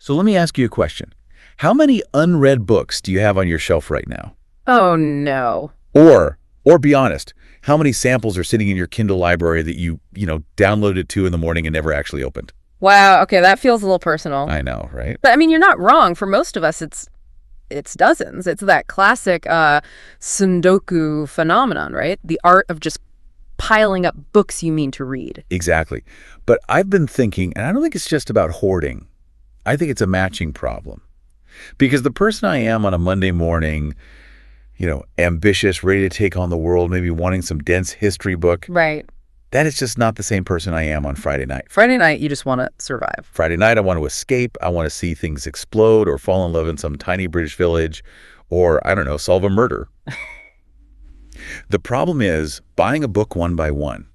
So let me ask you a question. How many unread books do you have on your shelf right now? Oh, no. Or be honest, how many samples are sitting in your Kindle library that you downloaded at 2 in the morning and never actually opened? Wow, okay, that feels a little personal. I know, right? But I mean, you're not wrong. For most of us, it's dozens. It's that classic Sundoku phenomenon, right? The art of just piling up books you mean to read. Exactly. But I've been thinking, and I don't think it's just about hoarding. I think it's a matching problem. Because the person I am on a Monday morning, ambitious, ready to take on the world, maybe wanting some dense history book. Right. That is just not the same person I am on Friday night. Friday night, you just want to survive. Friday night, I want to escape. I want to see things explode or fall in love in some tiny British village or, I don't know, solve a murder. The problem is buying a book one by one.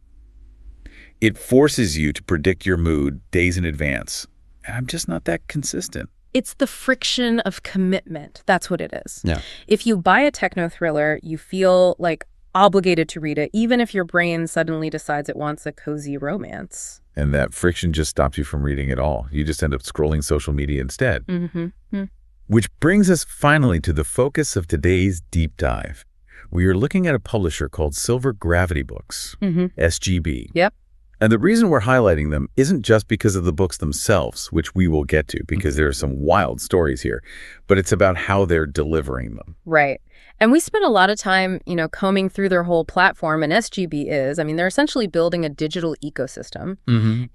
It forces you to predict your mood days in advance. And I'm just not that consistent. It's the friction of commitment. That's what it is. Yeah. If you buy a techno thriller, you feel like obligated to read it, even if your brain suddenly decides it wants a cozy romance. And that friction just stops you from reading at all. You just end up scrolling social media instead. Mm-hmm. Which brings us finally to the focus of today's deep dive. We are looking at a publisher called Silver Gravity Books, SGB. Yep. And the reason we're highlighting them isn't just because of the books themselves, which we will get to because there are some wild stories here, but it's about how they're delivering them. Right. And we spent a lot of time, combing through their whole platform, and SGB they're essentially building a digital ecosystem,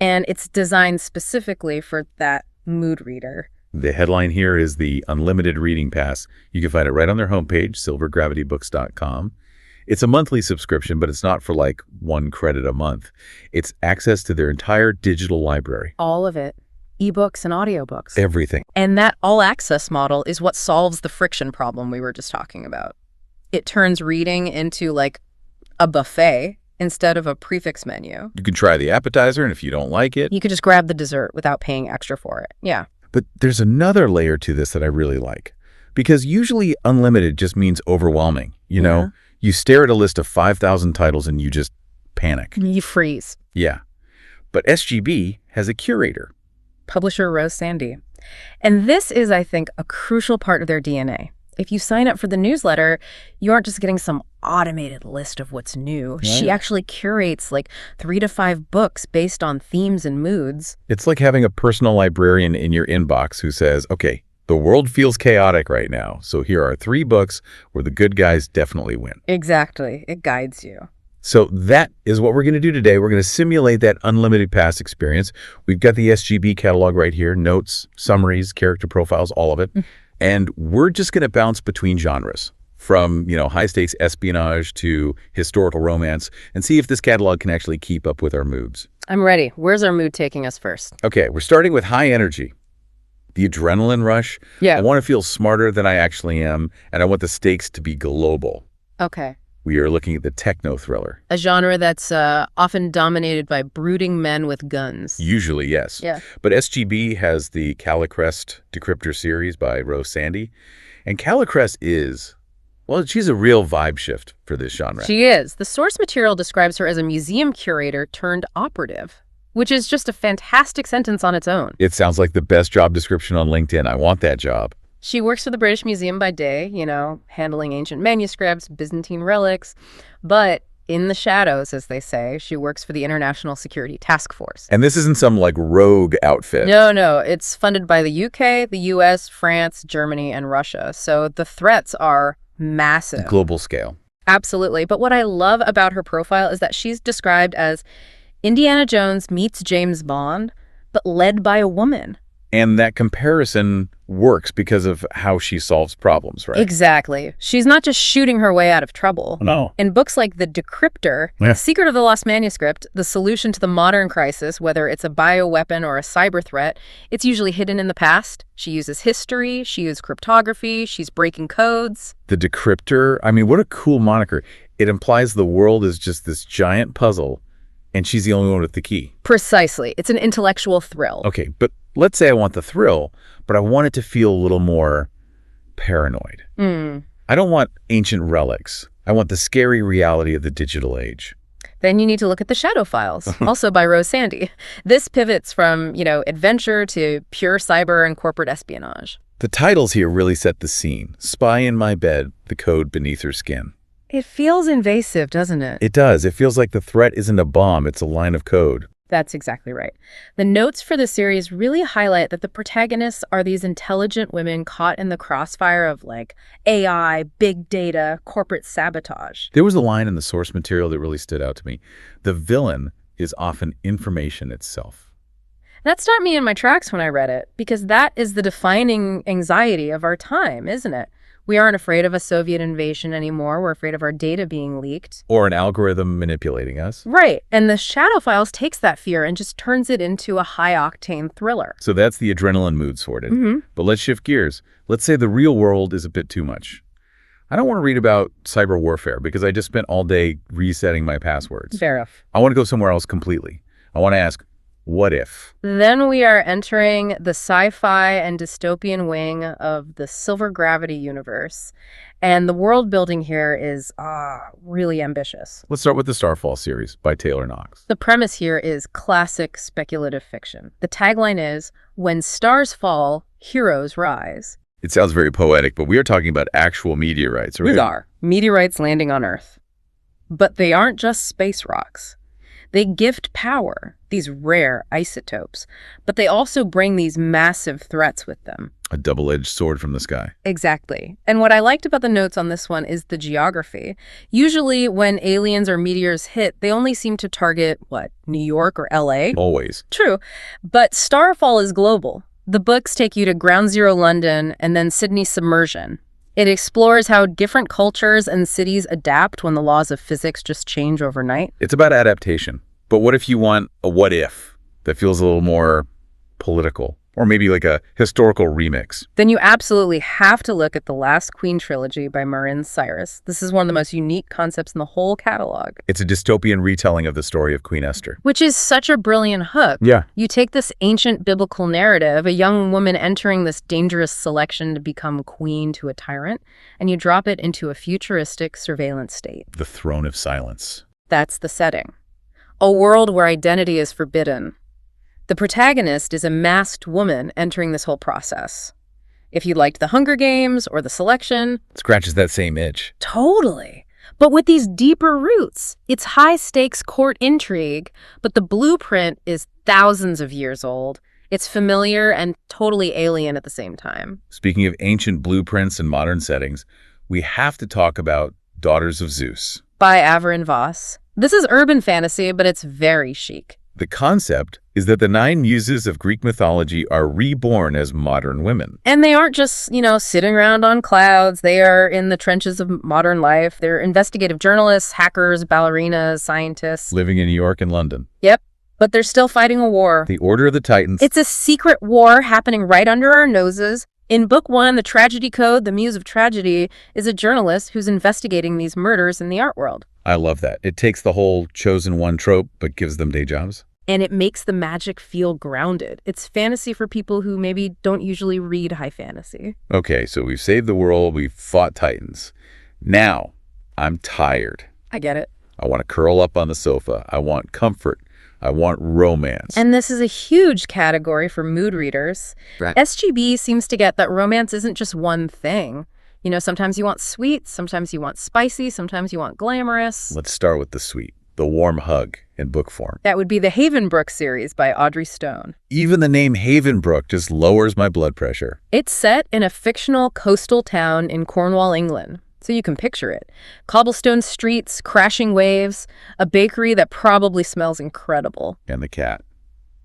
and it's designed specifically for that mood reader. The headline here is the Unlimited Reading Pass. You can find it right on their homepage, silvergravitybooks.com. It's a monthly subscription, but it's not for like $1 a month. It's access to their entire digital library. All of it. Ebooks and audiobooks. Everything. And that all-access model is what solves the friction problem we were just talking about. It turns reading into like a buffet instead of a prefix menu. You can try the appetizer, and if you don't like it, you could just grab the dessert without paying extra for it. Yeah. But there's another layer to this that I really like. Because usually unlimited just means overwhelming. You stare at a list of 5,000 titles and you just panic. You freeze. Yeah. But SGB has a curator. Publisher Rose Sandy. And this is, I think, a crucial part of their DNA. If you sign up for the newsletter, you aren't just getting some automated list of what's new. Right. She actually curates like 3 to 5 books based on themes and moods. It's like having a personal librarian in your inbox who says, okay, the world feels chaotic right now, so here are 3 books where the good guys definitely win. Exactly. It guides you. So that is what we're going to do today. We're going to simulate that unlimited pass experience. We've got the SGB catalog right here, notes, summaries, character profiles, all of it. And we're just going to bounce between genres from, high-stakes espionage to historical romance and see if this catalog can actually keep up with our moods. I'm ready. Where's our mood taking us first? Okay, we're starting with high energy. The adrenaline rush. Yeah. I want to feel smarter than I actually am, and I want the stakes to be global. Okay. We are looking at the techno thriller. A genre that's often dominated by brooding men with guns. Usually, yes. Yeah. But SGB has the Calicrest Decrypter series by Rose Sandy. And Calicrest she's a real vibe shift for this genre. She is. The source material describes her as a museum curator turned operative, which is just a fantastic sentence on its own. It sounds like the best job description on LinkedIn. I want that job. She works for the British Museum by day, handling ancient manuscripts, Byzantine relics. But in the shadows, as they say, she works for the International Security Task Force. And this isn't some rogue outfit. No. It's funded by the UK, the US, France, Germany, and Russia. So the threats are massive. Global scale. Absolutely. But what I love about her profile is that she's described as Indiana Jones meets James Bond, but led by a woman. And that comparison works because of how she solves problems, right? Exactly. She's not just shooting her way out of trouble. No. In books like The Decrypter, Secret of the Lost Manuscript, the solution to the modern crisis, whether it's a bioweapon or a cyber threat, it's usually hidden in the past. She uses history, she uses cryptography, she's breaking codes. The Decrypter, what a cool moniker. It implies the world is just this giant puzzle, and she's the only one with the key. Precisely. It's an intellectual thrill. Okay, but let's say I want the thrill, but I want it to feel a little more paranoid. I don't want ancient relics. I want the scary reality of the digital age. Then you need to look at the Shadow Files, also by Rose Sandy. This pivots from, adventure to pure cyber and corporate espionage. The titles here really set the scene. Spy in my bed, the code beneath her skin. It feels invasive, doesn't it? It does. It feels like the threat isn't a bomb, it's a line of code. That's exactly right. The notes for the series really highlight that the protagonists are these intelligent women caught in the crossfire of, AI, big data, corporate sabotage. There was a line in the source material that really stood out to me. The villain is often information itself. That stopped me in my tracks when I read it, because that is the defining anxiety of our time, isn't it? We aren't afraid of a Soviet invasion anymore. We're afraid of our data being leaked. Or an algorithm manipulating us. Right. And the Shadow Files takes that fear and just turns it into a high-octane thriller. So that's the adrenaline mood sorted. But let's shift gears. Let's say the real world is a bit too much. I don't want to read about cyber warfare because I just spent all day resetting my passwords. Fair enough. I want to go somewhere else completely. I want to ask, what if? Then we are entering the sci-fi and dystopian wing of the Silver Gravity universe. And the world building here is really ambitious. Let's start with the Starfall series by Taylor Knox. The premise here is classic speculative fiction. The tagline is, "When stars fall, heroes rise." It sounds very poetic, but we are talking about actual meteorites, right? We are. Meteorites landing on Earth. But they aren't just space rocks. They gift power, these rare isotopes, but they also bring these massive threats with them. A double-edged sword from the sky. Exactly. And what I liked about the notes on this one is the geography. Usually when aliens or meteors hit, they only seem to target, New York or LA? Always. True. But Starfall is global. The books take you to Ground Zero London and then Sydney Submersion. It explores how different cultures and cities adapt when the laws of physics just change overnight. It's about adaptation. But what if you want a what if that feels a little more political? Or maybe like a historical remix? Then you absolutely have to look at The Last Queen trilogy by Marin Cyrus. This is one of the most unique concepts in the whole catalog. It's a dystopian retelling of the story of Queen Esther. Which is such a brilliant hook. Yeah. You take this ancient biblical narrative, a young woman entering this dangerous selection to become queen to a tyrant, and you drop it into a futuristic surveillance state. The throne of silence. That's the setting. A world where identity is forbidden. The protagonist is a masked woman entering this whole process. If you liked The Hunger Games or The Selection... Scratches that same itch. Totally. But with these deeper roots, it's high-stakes court intrigue, but the blueprint is thousands of years old. It's familiar and totally alien at the same time. Speaking of ancient blueprints and modern settings, we have to talk about Daughters of Zeus. By Averin Voss. This is urban fantasy, but it's very chic. The concept is that the 9 muses of Greek mythology are reborn as modern women. And they aren't just, sitting around on clouds. They are in the trenches of modern life. They're investigative journalists, hackers, ballerinas, scientists. Living in New York and London. Yep. But they're still fighting a war. The Order of the Titans. It's a secret war happening right under our noses. In Book 1, The Tragedy Code, the Muse of Tragedy, is a journalist who's investigating these murders in the art world. I love that. It takes the whole chosen one trope, but gives them day jobs. And it makes the magic feel grounded. It's fantasy for people who maybe don't usually read high fantasy. Okay, so we've saved the world, we've fought titans. Now, I'm tired. I get it. I want to curl up on the sofa. I want comfort. I want romance. And this is a huge category for mood readers. Right. SGB seems to get that romance isn't just one thing. Sometimes you want sweet, sometimes you want spicy, sometimes you want glamorous. Let's start with the sweet, the warm hug in book form. That would be the Havenbrook series by Audrey Stone. Even the name Havenbrook just lowers my blood pressure. It's set in a fictional coastal town in Cornwall, England. So you can picture it. Cobblestone streets, crashing waves, a bakery that probably smells incredible. And the cat.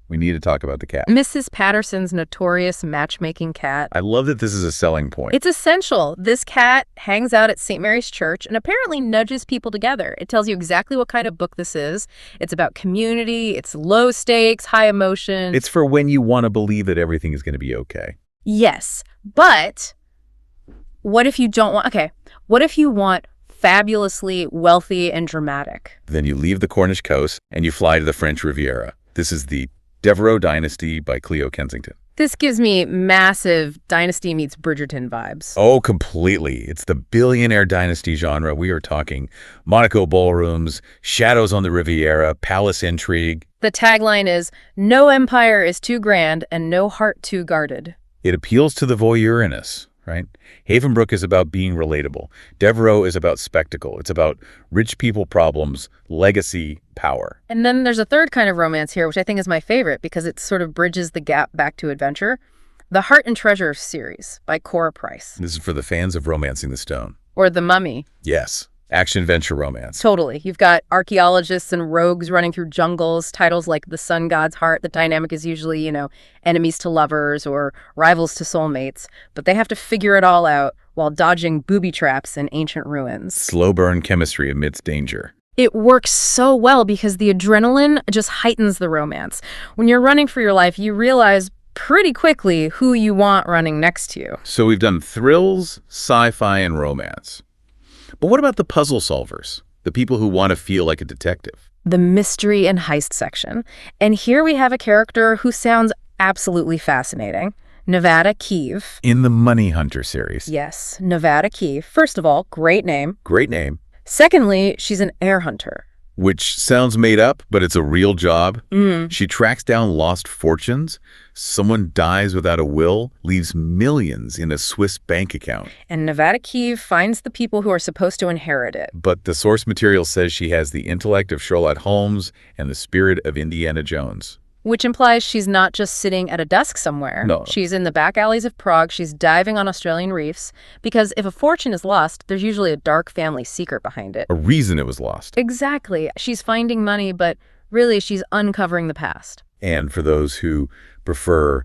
We need to talk about the cat. Mrs. Patterson's notorious matchmaking cat. I love that this is a selling point. It's essential. This cat hangs out at St. Mary's Church and apparently nudges people together. It tells you exactly what kind of book this is. It's about community. It's low stakes, high emotion. It's for when you want to believe that everything is going to be okay. Yes, but what if you don't want... Okay, what if you want fabulously wealthy and dramatic? Then you leave the Cornish coast and you fly to the French Riviera. This is the Devereux Dynasty by Cleo Kensington. This gives me massive Dynasty meets Bridgerton vibes. Oh, completely. It's the billionaire dynasty genre. We are talking Monaco ballrooms, shadows on the Riviera, palace intrigue. The tagline is, "No empire is too grand and no heart too guarded." It appeals to the voyeur in us, right? Havenbrook is about being relatable. Devereux is about spectacle. It's about rich people problems, legacy, power. And then there's a third kind of romance here, which I think is my favorite because it sort of bridges the gap back to adventure. The Heart and Treasure series by Cora Price. This is for the fans of Romancing the Stone. Or The Mummy. Yes. Action-adventure romance. Totally. You've got archaeologists and rogues running through jungles, titles like The Sun God's Heart. The dynamic is usually, enemies to lovers or rivals to soulmates, but they have to figure it all out while dodging booby traps in ancient ruins. Slow burn chemistry amidst danger. It works so well because the adrenaline just heightens the romance. When you're running for your life, you realize pretty quickly who you want running next to you. So we've done thrills, sci-fi, and romance. But what about the puzzle solvers? The people who want to feel like a detective? The mystery and heist section. And here we have a character who sounds absolutely fascinating. Nevada Keeve. In the Money Hunter series. Yes, Nevada Keeve. First of all, great name. Great name. Secondly, she's an heir hunter. Which sounds made up, but it's a real job. She tracks down lost fortunes. Someone dies without a will, leaves millions in a Swiss bank account. And Nevada Keeve finds the people who are supposed to inherit it. But the source material says she has the intellect of Sherlock Holmes and the spirit of Indiana Jones. Which implies she's not just sitting at a desk somewhere. No. She's in the back alleys of Prague. She's diving on Australian reefs. Because if a fortune is lost, there's usually a dark family secret behind it. A reason it was lost. Exactly. She's finding money, but really she's uncovering the past. And for those who prefer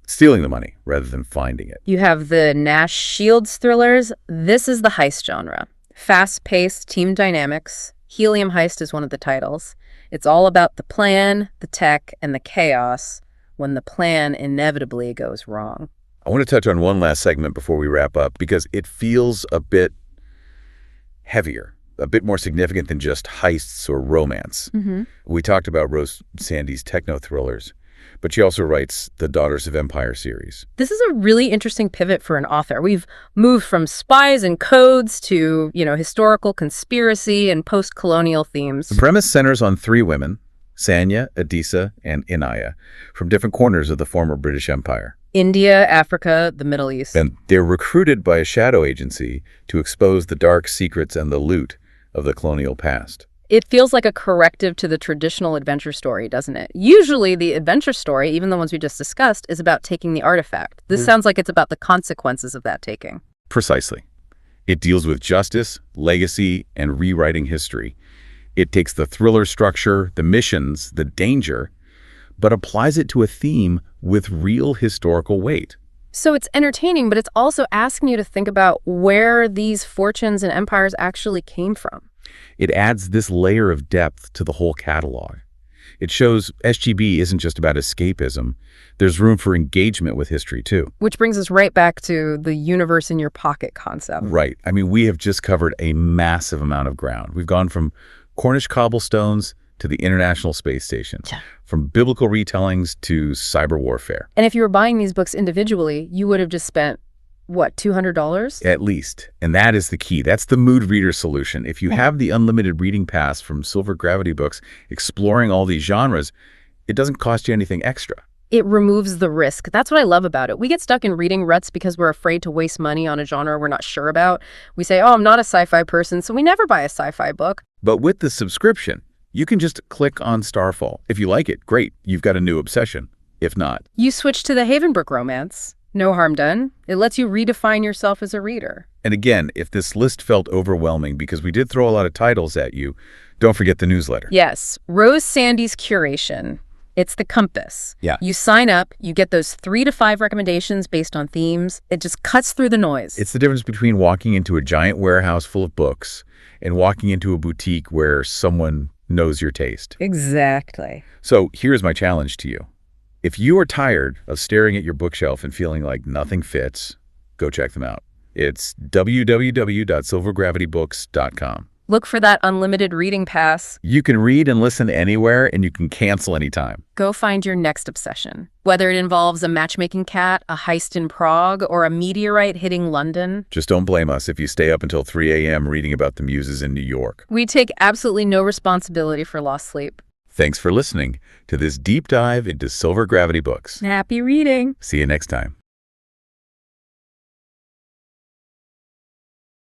stealing the money rather than finding it. You have the Nash Shields thrillers. This is the heist genre. Fast-paced team dynamics. Helium Heist is one of the titles. It's all about the plan, the tech, and the chaos when the plan inevitably goes wrong. I want to touch on one last segment before we wrap up because it feels a bit heavier, a bit more significant than just heists or romance. We talked about Rose Sandy's techno thrillers, but she also writes the Daughters of Empire series. This is a really interesting pivot for an author. We've moved from spies and codes to, historical conspiracy and post-colonial themes. The premise centers on three women, Sanya, Adisa, and Inaya, from different corners of the former British Empire. India, Africa, the Middle East. And they're recruited by a shadow agency to expose the dark secrets and the loot of the colonial past. It feels like a corrective to the traditional adventure story, doesn't it? Usually the adventure story, even the ones we just discussed, is about taking the artifact. This sounds like it's about the consequences of that taking. Precisely. It deals with justice, legacy, and rewriting history. It takes the thriller structure, the missions, the danger, but applies it to a theme with real historical weight. So it's entertaining, but it's also asking you to think about where these fortunes and empires actually came from. It adds this layer of depth to the whole catalog. It shows SGB isn't just about escapism. There's room for engagement with history, too. Which brings us right back to the universe in your pocket concept. Right. I mean, we have just covered a massive amount of ground. We've gone from Cornish cobblestones to the International Space Station, from biblical retellings to cyber warfare. And if you were buying these books individually, you would have just spent what, $200? At least. And that is the key. That's the mood reader solution. If you have the unlimited reading pass from Silver Gravity Books, exploring all these genres, it doesn't cost you anything extra. It removes the risk. That's what I love about it. We get stuck in reading ruts because we're afraid to waste money on a genre we're not sure about. We say, I'm not a sci-fi person, so we never buy a sci-fi book. But with the subscription, you can just click on Starfall. If you like it, great. You've got a new obsession. If not, you switch to the Havenbrook romance. No harm done. It lets you redefine yourself as a reader. And again, if this list felt overwhelming because we did throw a lot of titles at you, don't forget the newsletter. Yes. Rose Sandy's curation. It's the compass. Yeah. You sign up, you get those 3 to 5 recommendations based on themes. It just cuts through the noise. It's the difference between walking into a giant warehouse full of books and walking into a boutique where someone knows your taste. Exactly. So here's my challenge to you. If you are tired of staring at your bookshelf and feeling like nothing fits, go check them out. It's www.silvergravitybooks.com. Look for that unlimited reading pass. You can read and listen anywhere, and you can cancel anytime. Go find your next obsession. Whether it involves a matchmaking cat, a heist in Prague, or a meteorite hitting London. Just don't blame us if you stay up until 3 a.m. reading about the muses in New York. We take absolutely no responsibility for lost sleep. Thanks for listening to this deep dive into silver gravity books. Happy reading! See you next time.